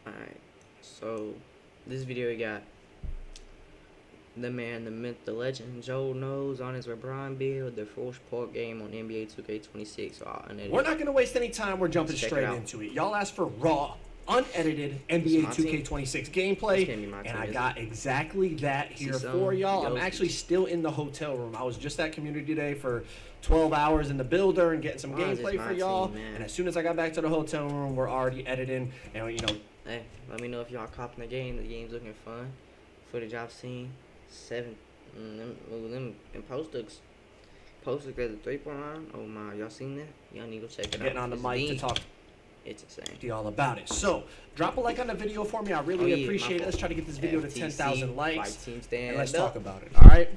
Alright, so this video we got the man, the myth, the legend, Joe Knows on his LeBron build, the full sport game on NBA 2K26. So we're not going to waste any time. We're jumping straight into it. Y'all asked for raw, unedited NBA 2K26 gameplay, and I got exactly that here for y'all. I'm actually still in the hotel room. I was just at community day for 12 hours in the builder and getting some gameplay for y'all. And as soon as I got back to the hotel room, we're already editing. And, you know, hey, let me know if y'all copping the game. The game's looking fun. Footage I've seen. Them posters at the 3-point line. Oh my, y'all seen that? Y'all need to check it out. Getting on the mic to talk it's insane. to y'all about it. So drop a like on the video for me. I really appreciate it. Let's try to get this video to 10,000 likes. And let's talk about it. All right.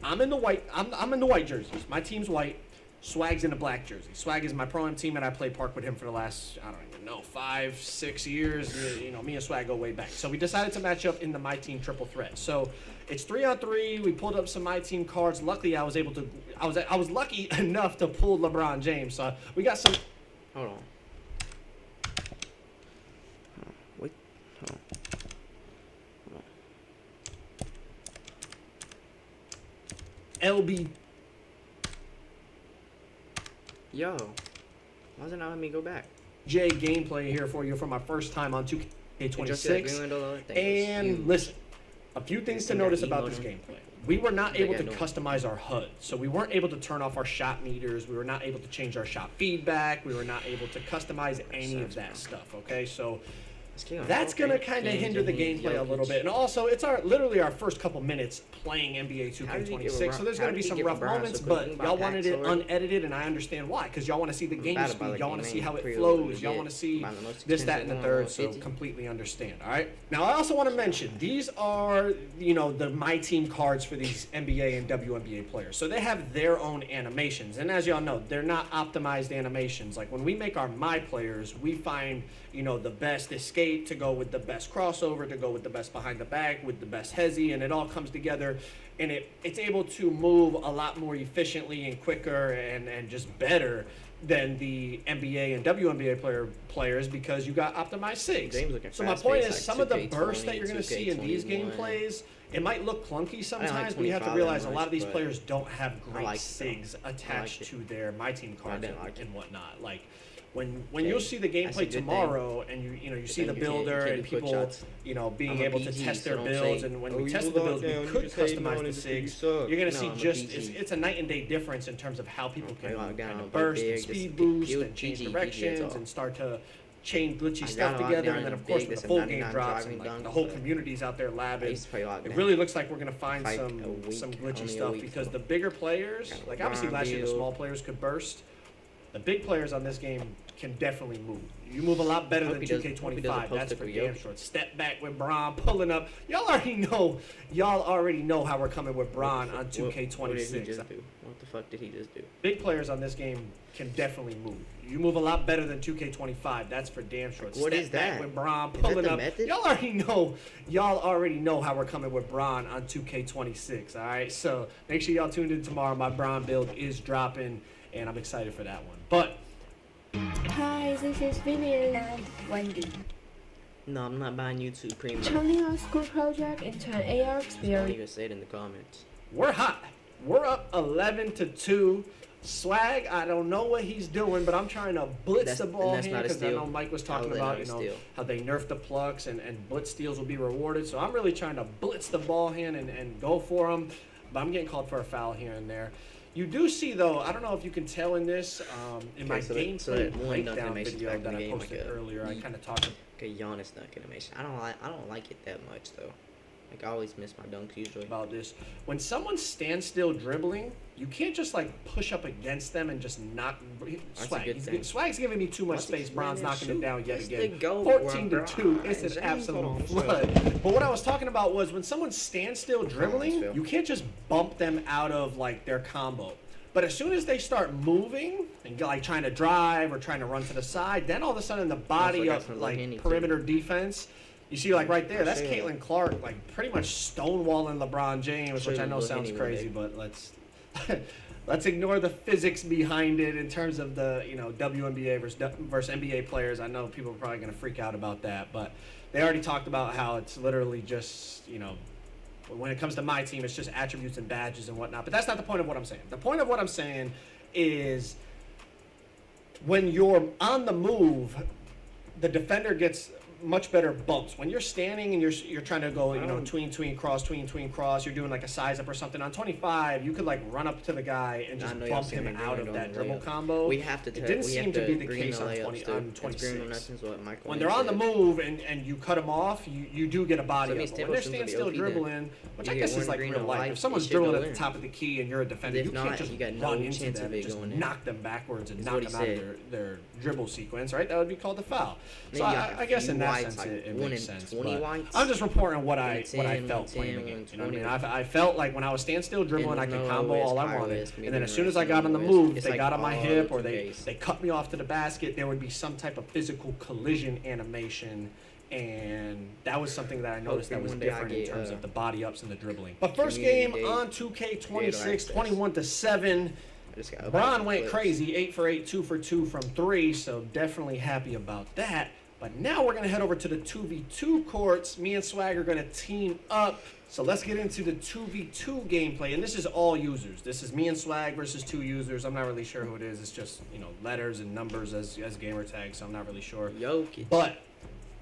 I'm in the white. I'm in the white jerseys. My team's white. Swag's in the black jersey. Swag is my pro-am team, and I played park with him for the last, I don't even know, 5-6 years. You know, me and Swag go way back. So we decided to match up in the my team triple threat. So it's 3-on-3. We pulled up some my team cards. Luckily, I was lucky enough to pull LeBron James. So we got some. Hold on. Wait. Hold on. LB. Yo, why does it not let me go back? J gameplay here for you for my first time on 2K26. And listen, a few things to notice about this gameplay. We were not able to customize our HUD, so we weren't able to turn off our shot meters. We were not able to change our shot feedback. We were not able to customize any of that stuff, okay? So that's going to kind of hinder the gameplay a little bit. And also, it's literally our first couple minutes playing NBA 2K26, so there's going to be some rough moments, but y'all wanted it unedited, and I understand why, because y'all want to see the game speed. Y'all want to see how it flows. Y'all want to see this, that, and the third, so completely understand, all right? Now, I also want to mention, these are, you know, the My Team cards for these NBA and WNBA players. So they have their own animations, and as y'all know, they're not optimized animations. Like, when we make our My players, we find, you know, the best escape to go with the best crossover, to go with the best behind the back, with the best hezzy, and it all comes together, and it's able to move a lot more efficiently and quicker and just better than the NBA and WNBA players because you got optimized SIGs. So my point is, some of the bursts that you're going to see in these gameplays, it might look clunky sometimes, but you have to realize a lot of these players don't have great SIGs attached to their My Team cards and whatnot. Like, when you'll see the gameplay tomorrow, and you see the builder and people being able to test their builds, and when we tested the builds, we could customize the SIGs. You're gonna see it's a night and day difference in terms of how people can kind of burst and speed boost and change directions and start to chain glitchy stuff together. And then of course when the full game drops and like the whole community's out there labbing, it really looks like we're gonna find some glitchy stuff because the bigger players, like obviously last year the small players could burst. The big players on this game can definitely move. You move a lot better than 2K25. That's for damn sure. Step back with Bron pulling up. Y'all already know how we're coming with Bron on 2K26. What the fuck did he just do? Big players on this game can definitely move. You move a lot better than 2K25. That's for damn sure. What is that? Back with Bron pulling up. Y'all already know how we're coming with Bron on 2K26. All right. So make sure y'all tuned in tomorrow. My Bron build is dropping, and I'm excited for that one. But hi, this is Vivian and Wendy. No, I'm not buying YouTube Premium. Turning our school project into an AR experience. Don't even say it in the comments. We're hot. We're up 11-2. Swag, I don't know what he's doing, but I'm trying to blitz the ball here because I know Mike was talking about how they nerfed the plucks and blitz steals will be rewarded. So I'm really trying to blitz the ball hand and go for them. But I'm getting called for a foul here and there. You do see, though, I don't know if you can tell in this, in my gameplay breakdown video that I posted earlier, I kind of talked about. Okay, Giannis dunk animation. I don't like it that much though. Like I always miss my dunks usually. About this, when someone stands still dribbling, you can't just like push up against them and just knock. Swag's giving me too much space. Bron's knocking it down yet again. 14-2. It's an absolute flood. But what I was talking about was when someone stands still dribbling, you can't just bump them out of like their combo. But as soon as they start moving and like trying to drive or trying to run to the side, then all of a sudden the body of like perimeter defense. You see, like right there, that's Caitlin Clark, like pretty much stonewalling LeBron James, which I know sounds crazy, but let's let's ignore the physics behind it in terms of the, WNBA versus NBA players. I know people are probably going to freak out about that, but they already talked about how it's literally just, when it comes to my team, it's just attributes and badges and whatnot. But that's not the point of what I'm saying. The point of what I'm saying is when you're on the move, the defender gets much better bumps. When you're standing and you're trying to go, tween, cross, you're doing like a size up or something. On 25, you could like run up to the guy and just bump him out of that dribble combo. We have to it didn't seem to be the case on 26. When they're on the move and you cut them off, you do get a body up. When they're standstill dribbling, which I guess is like real life. If someone's dribbling at the top of the key and you're a defender, you can't just run into them and just knock them backwards and knock them out of their dribble sequence, right? That would be called a foul. So I guess in that sense it makes sense. I'm just reporting what I felt playing the game. You know what I mean? I felt like when I was standstill dribbling, I could combo all I wanted. And then as soon as I got on the move, if they got on my hip or they cut me off to the basket, there would be some type of physical collision animation. And that was something that I noticed that was different in terms of the body ups and the dribbling. But first game on 2K26, 21-7. Bron went crazy, 8 for 8, 2 for 2 from 3, so definitely happy about that. But now we're going to head over to the 2v2 courts. Me and Swag are going to team up. So let's get into the 2v2 gameplay. And this is all users. This is me and Swag versus 2 users. I'm not really sure who it is. It's just, letters and numbers as gamer tags, so I'm not really sure. But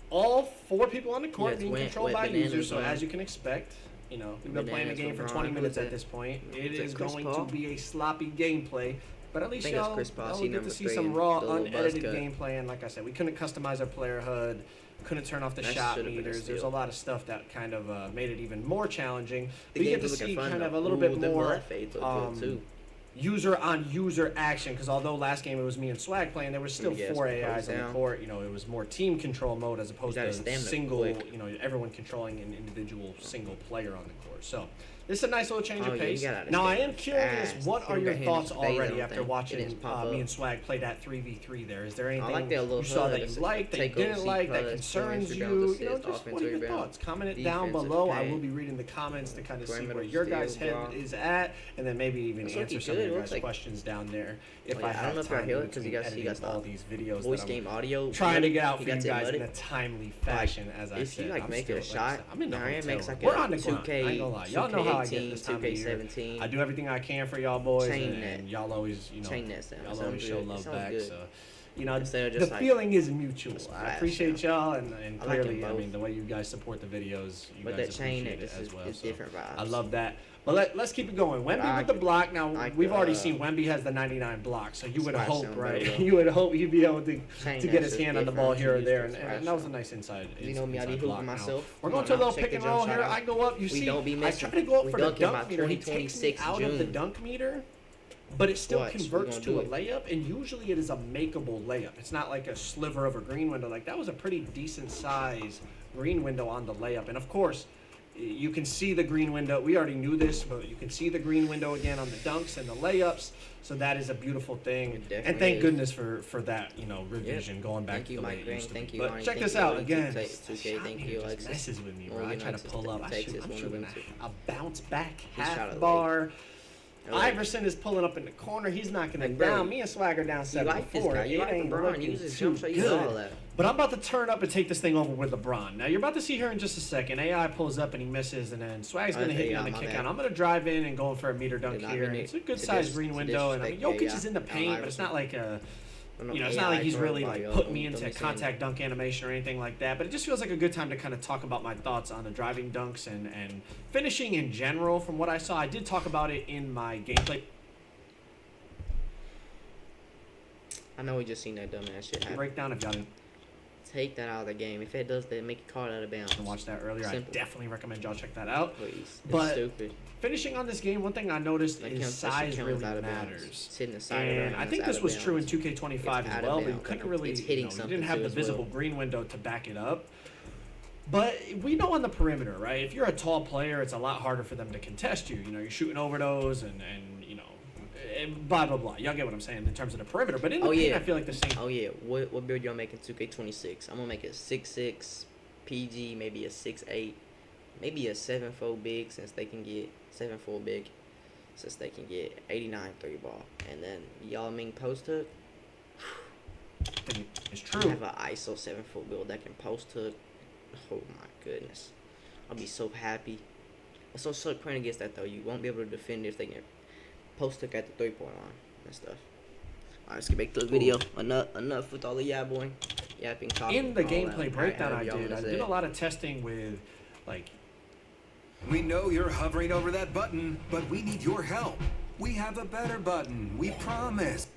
all 4 people on the court being controlled by users, so as you can expect, we've been playing the game for 20 minutes at this point. It is going to be a sloppy gameplay. But at least y'all get to see some raw, unedited gameplay. And like I said, we couldn't customize our player HUD, couldn't turn off the shot meters. There's a lot of stuff that kind of made it even more challenging. We get to see kind of a little bit more user-on-user action, because although last game it was me and Swag playing, there was still 4 AIs on the court. It was more team control mode as opposed to single, everyone controlling an individual single player on the court. So this is a nice little change of pace. Now, I am curious, what are your thoughts already after watching me and Swag play that 3v3 there? Is there anything you saw that you liked, that you didn't like, that concerns you? Just what are your thoughts? Comment it down below. I will be reading the comments to kind of see where your guys' head is at, and then maybe even answer some of your guys' questions down there if I have time in between editing all these videos that I'm trying to get out for you guys in a timely fashion, as I said. I'm still, I'm in the hotel. We're on the grind. I ain't gonna lie. Y'all know how I get this time of year. I do everything I can for y'all boys, and y'all always, y'all always show love back. So, the feeling is mutual. I appreciate y'all, and clearly, I mean, the way you guys support the videos, you guys appreciate it as well. So I love that. But let's keep it going. Wemby with the block. Now, we've already seen Wemby has the 99 block, so you would hope, right? You would hope he'd be able to get his hand on the ball here or there, and that was a nice inside block. Myself. We're going to a little pick and roll here. I go up. You see, I try to go up for the dunk meter. He takes me out of the dunk meter, but it still converts to a layup, and usually it is a makeable layup. It's not like a sliver of a green window. Like, that was a pretty decent size green window on the layup, and of course, you can see the green window. We already knew this, but you can see the green window again on the dunks and the layups. So that is a beautiful thing. And thank goodness for that, revision going back to the way it used to be. But check this out again. Thank you, Alexis. Messes with me, bro. I try to pull up. I'm shooting a bounce back half bar. Iverson is pulling up in the corner. He's knocking it down. Me and Swagger down 7-4. You like LeBron. He uses jump shot. You all that. But I'm about to turn up and take this thing over with LeBron. Now, you're about to see here in just a second. AI pulls up and he misses, and then Swag's going to hit me on the kick out. I'm going to drive in and go for a meter dunk here. And it's a good-sized green window. And I mean, Jokic is in the paint, but it's not like a... it's not like he's really putting me into contact dunk animation or anything like that, but it just feels like a good time to kind of talk about my thoughts on the driving dunks and finishing in general. From what I saw, I did talk about it in my gameplay. I know we just seen that dumbass shit happen. Breakdown if y'all didn't. Take that out of the game. If it does, then make it call it out of bounds. And watch that earlier. Simple. I definitely recommend y'all check that out. Please. But stupid. Finishing on this game, one thing I noticed is size really matters. And I think this was true in 2K25 as well, but you couldn't really, you didn't have the visible green window to back it up. But we know on the perimeter, right? If you're a tall player, it's a lot harder for them to contest you. You're shooting over those and blah, blah, blah. Y'all get what I'm saying in terms of the perimeter. But in the paint, I feel like the same. Oh, yeah. What build y'all making 2K26? I'm going to make a 6'6", PG, maybe a 6'8", maybe a 7'4" big, since they can get 7'4" big. since they can get 89 3 ball. And then Yao Ming post hook. It's true. I have an ISO 7-foot build that can post hook. Oh my goodness. I'll be so happy. I'm so praying against that though. You won't be able to defend if they can post hook at the 3-point line and stuff. Alright, let's get back to the video. Enough with all the yapping. In the gameplay breakdown I did a lot of testing with, like... We know you're hovering over that button, but we need your help. We have a better button, we promise.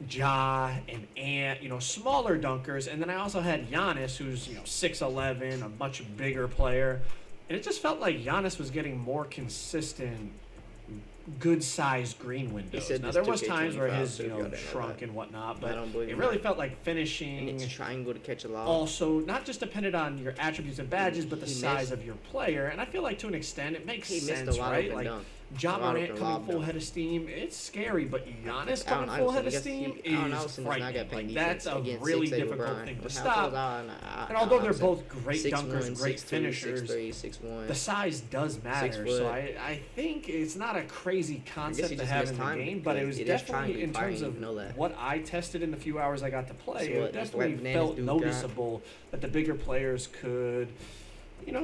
Ja and Ant, smaller dunkers. And then I also had Giannis, who's, 6'11", a much bigger player. And it just felt like Giannis was getting more consistent, good-sized green windows. Now, there was times where his, shrunk and whatnot, but it really felt like finishing. And it's triangle to catch a lob. Also, not just depended on your attributes and badges, but the size of your player. And I feel like to an extent, it makes sense, right? Like, Ja Morant coming full head of steam, it's scary, but Giannis coming full head of steam is frightening. Like, that's a really difficult thing to stop. And although they're both great dunkers, great finishers, the size does matter. So I think it's not a crazy concept to have in the game, but it was definitely, in terms of what I tested in the few hours I got to play, it definitely felt noticeable that the bigger players could,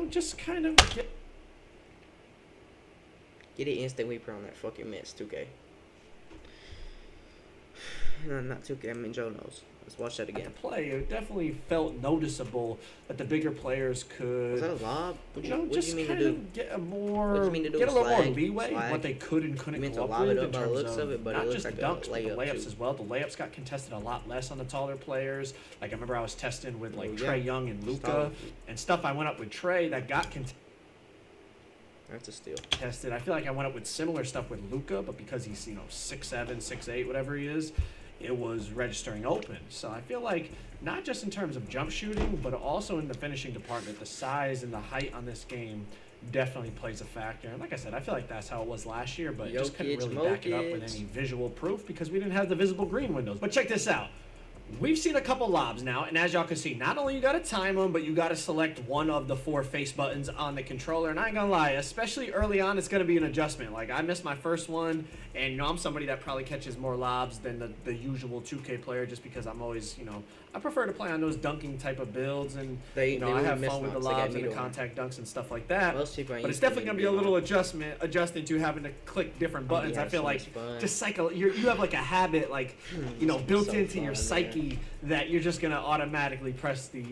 just kind of get an instant weeper on that fucking Mets, 2K. No, not 2K, I mean Joe knows. Let's watch that again. Play, it definitely felt noticeable that the bigger players could. Was that a lob? What do you mean to do? Get a little more leeway what they could and couldn't go up with in terms of not just the dunks, but the layups as well. The layups got contested a lot less on the taller players. Like I remember I was testing with Trae Young and Luka and stuff. I went up with Trae that got contested. That's a steal. Tested. I feel like I went up with similar stuff with Luka, but because he's 6'7", 6'8", whatever he is, it was registering open. So I feel like not just in terms of jump shooting, but also in the finishing department, the size and the height on this game definitely plays a factor. And like I said, I feel like that's how it was last year, but just couldn't really back it up with any visual proof because we didn't have the visible green windows. But check this out. We've seen a couple lobs now, and as y'all can see, not only you got to time them, but you got to select one of the 4 face buttons on the controller. And I ain't gonna lie, especially early on, it's gonna be an adjustment. Like I missed my first one, and I'm somebody that probably catches more lobs than the usual 2K player, just because I'm always, I prefer to play on those dunking type of builds, and I have fun with the lobs and the contact dunks and stuff like that. But it's definitely gonna be a little adjusting to having to click different buttons. I feel like just you have like a habit, like built into your psyche that you're just gonna automatically press the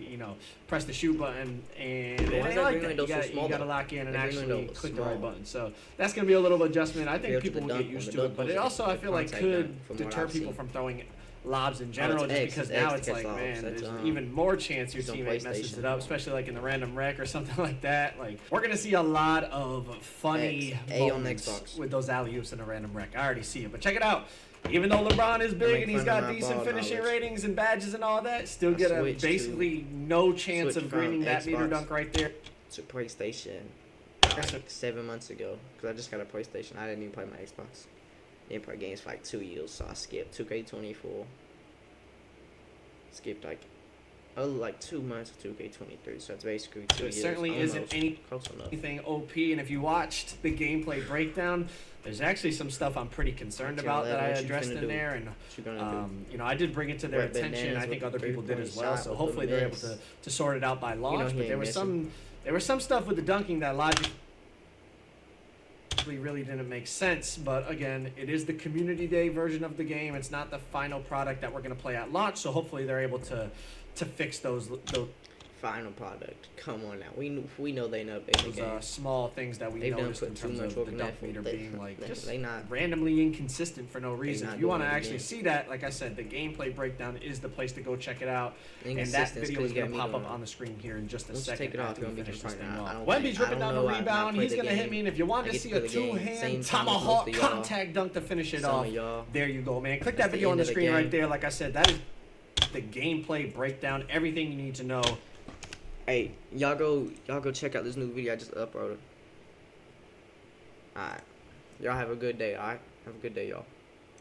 shoot button, and it ain't like that. You gotta lock in and actually click the right button. So that's gonna be a little adjustment. I think people will get used to it, but it also I feel like could deter people from throwing lobs in general, just because now it's like, man, there's even more chance your teammate messes it up, especially like in the random wreck or something like that. Like we're gonna see a lot of funny moments with those alley-oops in a random wreck. I already see it, but check it out. Even though LeBron is big and he's got decent finishing ratings and badges and all that, still get basically no chance of greening that meter dunk right there. To PlayStation like 7 months ago, because I just got a PlayStation. I didn't even play my Xbox. Didn't play games for like 2 years, so I skipped 2K24. Skipped like 2 months of 2K23, so it's basically 2 years. It certainly isn't anything OP, and if you watched the gameplay breakdown, there's actually some stuff I'm pretty concerned about that I addressed in there, and I did bring it to their attention. I think other people did as well, so hopefully they're able to sort it out by launch. But there was some stuff with the dunking that logically really didn't make sense. But again, it is the community day version of the game. It's not the final product that we're going to play at launch, so hopefully they're able to fix those final product. Come on now, we know they know those small things that we noticed in terms of the dunk meter being just randomly inconsistent for no reason. If you want to actually see that, like I said, the gameplay breakdown is the place to go check it out, and that video is going to pop up on the screen here in just a second after we finish this thing off. Wemby's ripping down the rebound. He's going to hit me, and if you wanted to see a two-hand tomahawk contact dunk to finish it off, there you go, man. Click that video on the screen right there. Like I said, that is the gameplay breakdown, everything you need to know. Hey, y'all go check out this new video I just uploaded. Alright. Y'all have a good day, alright? Have a good day, y'all.